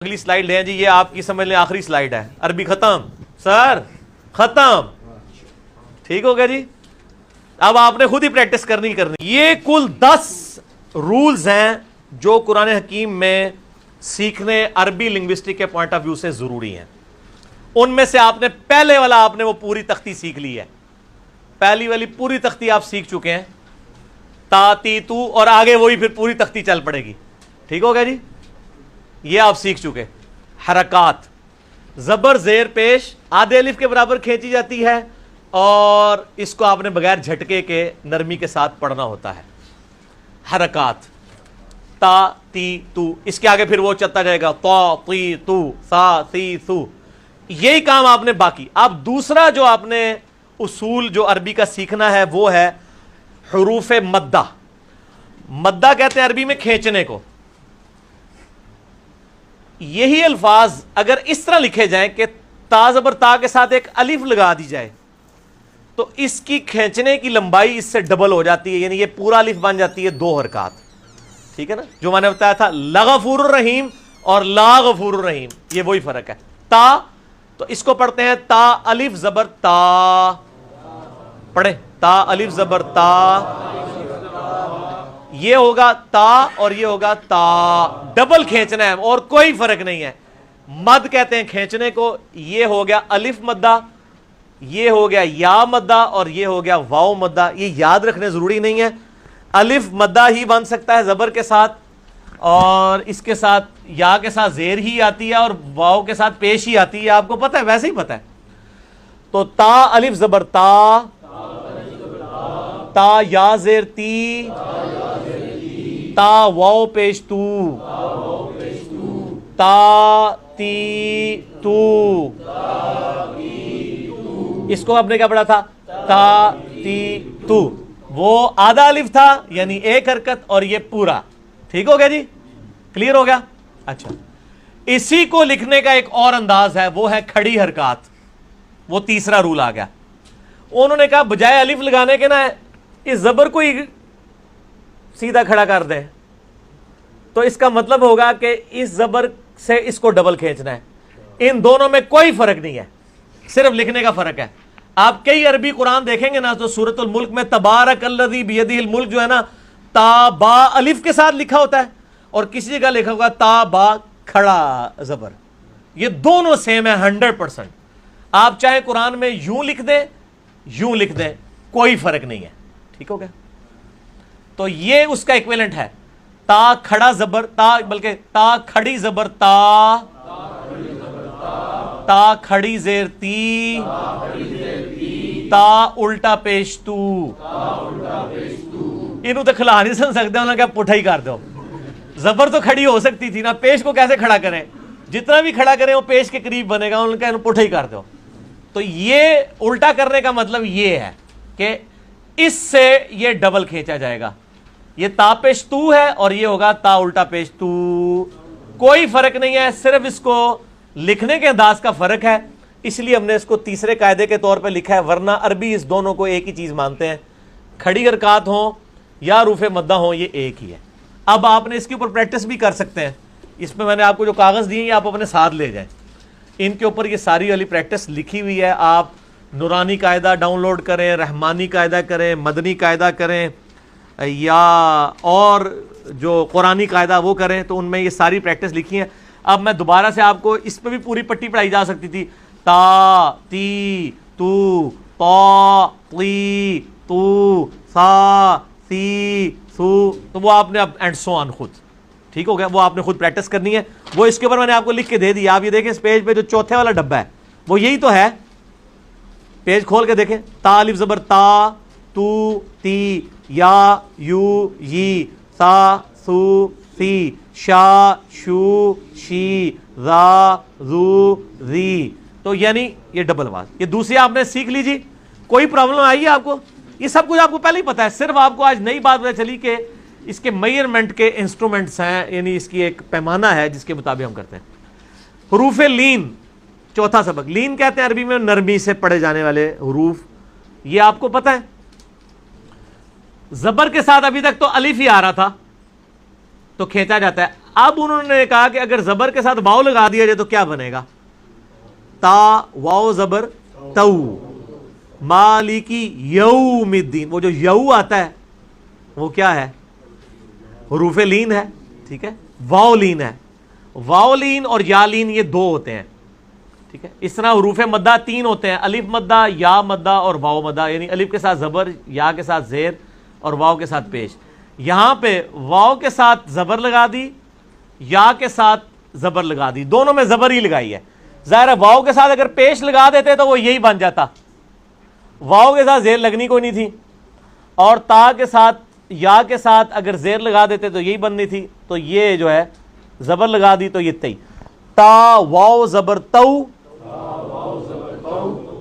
اگلی سلائیڈ لیں جی، یہ آپ کی سمجھ لیں آخری سلائیڈ ہے. عربی ختم سر، ختم. ٹھیک ہو گیا جی. اب آپ نے خود ہی پریکٹس کرنی. یہ کل 10 رولز ہیں جو قرآن حکیم میں سیکھنے عربی لنگوسٹک کے پوائنٹ آف ویو سے ضروری ہیں. ان میں سے آپ نے پہلے والا آپ نے وہ پوری تختی سیکھ لی ہے. پہلی والی پوری تختی آپ سیکھ چکے ہیں، تا تی تو، اور آگے وہی پھر پوری تختی چل پڑے گی. ٹھیک ہو گیا جی. یہ آپ سیکھ چکے. حرکات، زبر زیر پیش آدھے الف کے برابر کھینچی جاتی ہے، اور اس کو آپ نے بغیر جھٹکے کے نرمی کے ساتھ پڑھنا ہوتا ہے. حرکات تا تی تو، اس کے آگے پھر وہ چلتا جائے گا تا تی تو سا تی تو. یہی کام آپ نے باقی. اب دوسرا جو آپ نے اصول جو عربی کا سیکھنا ہے وہ ہے حروف مدہ. مدہ کہتے ہیں عربی میں کھینچنے کو. یہی الفاظ اگر اس طرح لکھے جائیں کہ تا زبر تا کے ساتھ ایک الف لگا دی جائے تو اس کی کھینچنے کی لمبائی اس سے ڈبل ہو جاتی ہے، یعنی یہ پورا الف بن جاتی ہے 2 حرکات. ٹھیک ہے نا، جو میں نے بتایا تھا لغفور الرحیم اور لا غفور الرحیم، یہ وہی فرق ہے. تا تو اس کو پڑھتے ہیں تا الف زبر تا. پڑھیں تا الف زبر تا. یہ ہوگا تا اور یہ ہوگا تا. ڈبل کھینچنا ہے اور کوئی فرق نہیں ہے. مد کہتے ہیں کھینچنے کو. یہ ہو گیا الف مدہ، یہ ہو گیا یا مدہ، اور یہ ہو گیا واو مدہ. یہ یاد رکھنے ضروری نہیں ہے. الف مدہ ہی بن سکتا ہے زبر کے ساتھ، اور اس کے ساتھ یا کے ساتھ زیر ہی آتی ہے، اور واو کے ساتھ پیش ہی آتی ہے. آپ کو پتہ ہے، ویسے ہی پتہ ہے. تو تا الف زبر تا، تا یا زیر تی، تا واو پیش تو، تا تی تو. اس کو آپ نے کیا پڑھا تھا؟ تا تی تو. وہ آدھا الف تھا یعنی ایک حرکت، اور یہ پورا. ٹھیک ہو گیا جی، کلیئر ہو گیا. اچھا، اسی کو لکھنے کا ایک اور انداز ہے، وہ ہے کھڑی حرکات. وہ تیسرا رول آ گیا. انہوں نے کہا بجائے الف لگانے کے نا اس زبر کو ہی سیدھا کھڑا کر دیں، تو اس کا مطلب ہوگا کہ اس زبر سے اس کو ڈبل کھینچنا ہے. ان دونوں میں کوئی فرق نہیں ہے، صرف لکھنے کا فرق ہے. آپ کئی عربی قرآن دیکھیں گے نا تو سورۃ الملک میں تبارک الذی بیدہ الملک جو ہے نا، تا با الف کے ساتھ لکھا ہوتا ہے، اور کسی جگہ لکھا ہوگا تا با کھڑا زبر. یہ دونوں سیم ہے 100%. آپ چاہے قرآن میں یوں لکھ دیں یوں لکھ دیں، کوئی فرق نہیں ہے. ٹھیک ہو گیا. تو یہ اس کا ایکویلنٹ ہے. تا کھڑا زبر تا، بلکہ تا کھڑی زبر تا، تا کھڑی زیر تی، تا الٹا پیش تو. انہوں تو کھلا نہیں سن سکتے، انہوں نے کہا پٹھا ہی کر دو. زبر تو کھڑی ہو سکتی تھی نا، پیش کو کیسے کھڑا کریں؟ جتنا بھی کھڑا کریں وہ پیش کے قریب بنے گا. انہوں نے کہا پٹھا ہی کر دو. تو یہ الٹا کرنے کا مطلب یہ ہے کہ اس سے یہ ڈبل کھینچا جائے گا. یہ تا پیش تو ہے اور یہ ہوگا تا الٹا پیش تو. کوئی فرق نہیں ہے، صرف اس کو لکھنے کے انداز کا فرق ہے. اس لیے ہم نے اس کو تیسرے قاعدے کے طور پہ لکھا ہے، ورنہ عربی اس دونوں کو ایک ہی چیز مانتے ہیں. کھڑی حرکات ہوں یا حروف مدہ ہوں، یہ ایک ہی ہے. اب آپ نے اس کے اوپر پریکٹس بھی کر سکتے ہیں. اس میں نے آپ کو جو کاغذ دیے ہیں آپ اپنے ساتھ لے جائیں. ان کے اوپر یہ ساری والی پریکٹس لکھی ہوئی ہے. آپ نورانی قاعدہ ڈاؤن لوڈ کریں، رحمانی قاعدہ کریں، مدنی قاعدہ کریں، یا اور جو قرآنی قاعدہ وہ کریں، تو ان میں یہ ساری پریکٹس لکھی ہیں. اب میں دوبارہ سے آپ کو اس پہ بھی پوری پٹی پڑھائی جا سکتی تھی. تا تی تو، تا تی تو، سا تی سو. تو وہ آپ نے اب اینڈ سو آن خود. ٹھیک ہو گیا. وہ آپ نے خود پریکٹس کرنی ہے. وہ اس کے اوپر میں نے آپ کو لکھ کے دے دی. آپ یہ دیکھیں اس پیج پہ جو چوتھے والا ڈبہ ہے وہ یہی تو ہے. پیج کھول کے دیکھیں. تا الف زبر تا، تو تی، یا یو یی، سا سو سی، شا شو شی، را زو زی. تو یعنی یہ ڈبل آواز. یہ دوسری آپ نے سیکھ لیجی. کوئی پرابلم آئی ہے آپ کو؟ یہ سب کچھ آپ کو پہلے ہی پتا ہے. صرف آپ کو آج نئی بات پتہ چلی کہ اس کے میئرمنٹ کے انسٹرومنٹس ہیں، یعنی اس کی ایک پیمانہ ہے جس کے مطابق ہم کرتے ہیں. حروف لین، چوتھا سبق. لین کہتے ہیں عربی میں نرمی سے پڑھے جانے والے حروف. یہ آپ کو پتہ ہے زبر کے ساتھ ابھی تک تو الف ہی آ رہا تھا تو کھینچا جاتا ہے. اب انہوں نے کہا کہ اگر زبر کے ساتھ واو لگا دیا جائے تو کیا بنے گا؟ تا واو زبر تو، مالکی یوم الدین. وہ جو یو آتا ہے وہ کیا ہے؟ حروف لین ہے. ٹھیک ہے، واو لین ہے. واو لین اور یا لین یہ دو ہوتے ہیں. ٹھیک ہے، اس طرح حروف مدہ تین ہوتے ہیں، الف مدہ، یا مدہ اور واو مدہ. یعنی الف کے ساتھ زبر، یا کے ساتھ زیر اور واو کے ساتھ پیش. یہاں پہ واو کے ساتھ زبر لگا دی، یا کے ساتھ زبر لگا دی، دونوں میں زبر ہی لگائی ہے. ظاہر ہے واو کے ساتھ اگر پیش لگا دیتے تو وہ یہی بن جاتا. واو کے ساتھ زیر لگنی کوئی نہیں تھی، اور تا کے ساتھ یا کے ساتھ اگر زیر لگا دیتے تو یہی بننی تھی. تو یہ جو ہے زبر لگا دی تو یہ تی. تا واو زبر تو،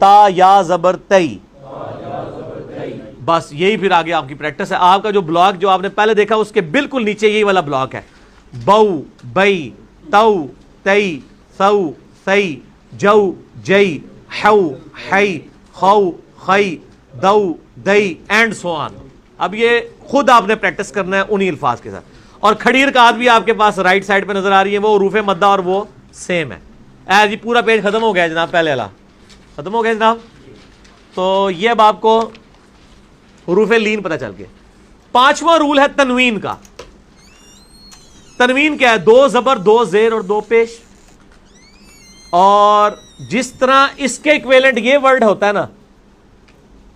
تا یا زبر تی. بس یہی پھر آگے آپ کی پریکٹس ہے. آپ کا جو بلاک جو آپ نے پہلے دیکھا اس کے بالکل نیچے یہی والا بلاک ہے. بو بئی تو تی سو سی جو جئی حو حی خو خی دو دئی اینڈ سو آن. اب یہ خود آپ نے پریکٹس کرنا ہے انہی الفاظ کے ساتھ. اور کھڑی رکعت بھی آپ کے پاس رائٹ سائڈ پہ نظر آ رہی ہے، وہ حروف مدہ اور وہ سیم ہے. جی پورا پیج ختم ہو گیا جناب، پہلے والا ختم ہو گیا جناب. تو یہ اب آپ کو حروف لین پتہ چل گیا. پانچواں رول ہے تنوین کا. تنوین کیا ہے؟ دو زبر، دو زیر اور دو پیش. اور جس طرح اس کے ایکویلنٹ یہ ورڈ ہوتا ہے نا،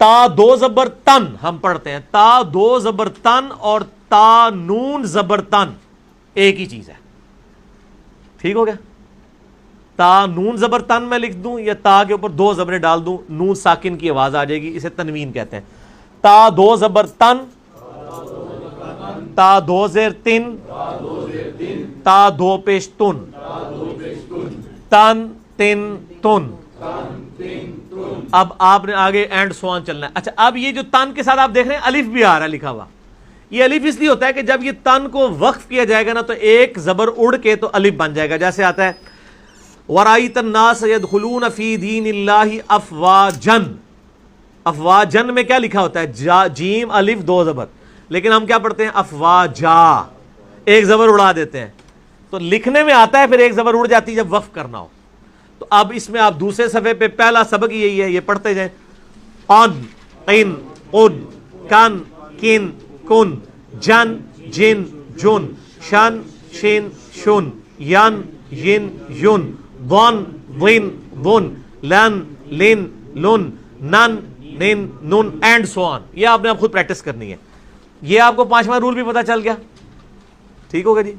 تا دو زبر تن ہم پڑھتے ہیں، تا دو زبر تن اور تا نون زبر تن ایک ہی چیز ہے. ٹھیک ہو گیا؟ تا نون زبر تن میں لکھ دوں یا تا کے اوپر دو زبریں ڈال دوں، نون ساکن کی آواز آ جائے گی، اسے تنوین کہتے ہیں. تا دو زبر تن، تا دو زیر تن، تا دو پیش تن، تن تن تن. اب آپ نے آگے اینڈ سوان چلنا ہے. اچھا، اب یہ جو تن کے ساتھ آپ دیکھ رہے ہیں الف بھی آ رہا ہے لکھا ہوا. یہ الف اس لیے ہوتا ہے کہ جب یہ تن کو وقف کیا جائے گا نا تو ایک زبر اڑ کے تو الف بن جائے گا. جیسے آتا ہے وَرَأَيْتَ النَّاسَ يَدْخُلُونَ فِي دِينِ اللَّهِ أَفْوَاجًا. افواجن میں کیا لکھا ہوتا ہے؟ جیم الف دو زبر، لیکن ہم کیا پڑھتے ہیں؟ افواجا، ایک زبر اڑا دیتے ہیں. تو لکھنے میں آتا ہے پھر ایک زبر اڑ جاتی ہے جب وقف کرنا ہو. تو اب اس میں آپ دوسرے صفحے پہ پہلا سبق یہی ہے، یہ پڑھتے جائیں. ان قن قن کن کن کن جن جن جن شن شن شن ین ین یون ون ون ون لن لن لن نن نن نن اینڈ سو آن. یہ آپ نے اب خود پریکٹس کرنی ہے. یہ آپ کو پانچواں رول بھی پتا چل گیا. ٹھیک ہوگا جی.